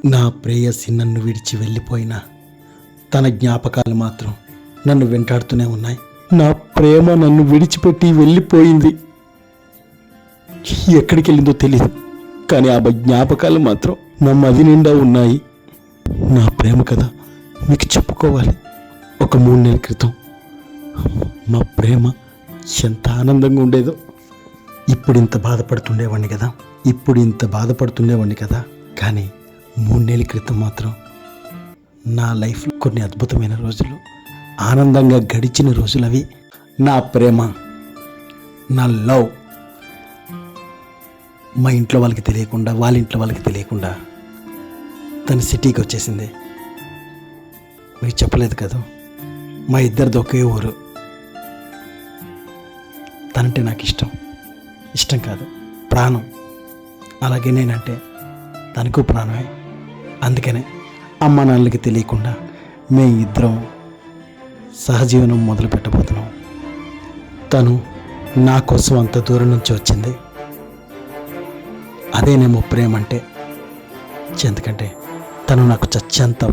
నా ప్రేయసి నన్ను విడిచి వెళ్ళిపోయినా తన జ్ఞాపకాలు మాత్రం నన్ను వెంటాడుతూనే ఉన్నాయి. నా ప్రేమ నన్ను విడిచిపెట్టి వెళ్ళిపోయింది. ఎక్కడికి వెళ్ళిందో తెలియదు, కానీ ఆ జ్ఞాపకాలు మాత్రం నా మది నిండా ఉన్నాయి. నా ప్రేమ కదా మీకు చెప్పుకోవాలి. ఒక 3 నెలల క్రితం మా ప్రేమ ఎంత ఆనందంగా ఉండేదో. ఇప్పుడు ఇంత బాధపడుతుండేవాడిని కదా. కానీ 3 నెలల క్రితం మాత్రం నా లైఫ్లో కొన్ని అద్భుతమైన రోజులు, ఆనందంగా గడిచిన రోజులు అవి. నా ప్రేమ, నా లవ్ మా ఇంట్లో వాళ్ళకి తెలియకుండా, వాళ్ళ ఇంట్లో వాళ్ళకి తెలియకుండా తన సిటీకి వచ్చేసింది. మీకు చెప్పలేదు కదా, మా ఇద్దరిది ఒకే ఊరు. తనంటే నాకు ఇష్టం కాదు, ప్రాణం. అలాగే నేనంటే తనకు ప్రాణమే. అందుకనే అమ్మ నాన్నలకి తెలియకుండా మేము ఇద్దరం సహజీవనం మొదలు పెట్టబోతున్నాం. తను నా కోసం అంత దూరం నుంచి వచ్చింది. అదేనేమో ప్రేమ అంటే. ఎందుకంటే తను నాకు చచ్చేంత